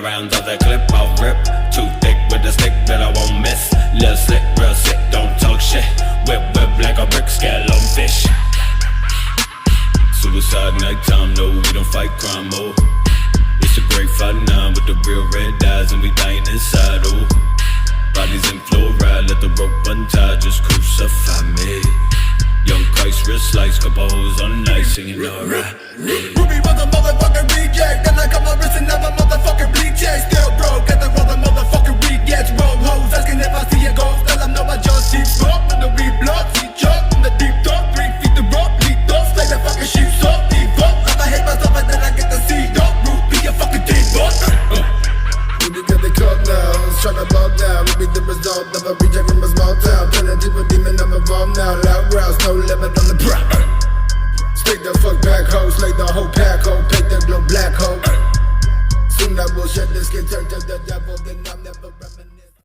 100 rounds of that clip, I'll rip. Too thick with the stick that I won't miss. Lil' slick, real sick, don't talk shit. Whip, whip like a brick, scale on fish. Suicide nighttime, no, we don't fight crime, oh. It's a great fight now with the real red eyes and we dying inside, oh. Bodies in fluoride, let the rope untie, just crucify me. Young Christ, wrist slice, couple hoes on the ice, singing alright. Ruby was a motherfucking reject. Then I cut my wrist and never motherfucking bleach. Still broke, get the other motherfucking rejects. Roll hoes, asking if I see a ghost. Tell them no, I just keep broke. And the reblock, see chop from the deep dark. 3 feet the rope, lead off, slay the fucking sheep soft. Default, if I hate myself and then I get the seed up. Root, be a fucking default. Ruby got the club now, tryna ball down. Ruby the result of a reject from a small town. Turning deep with demon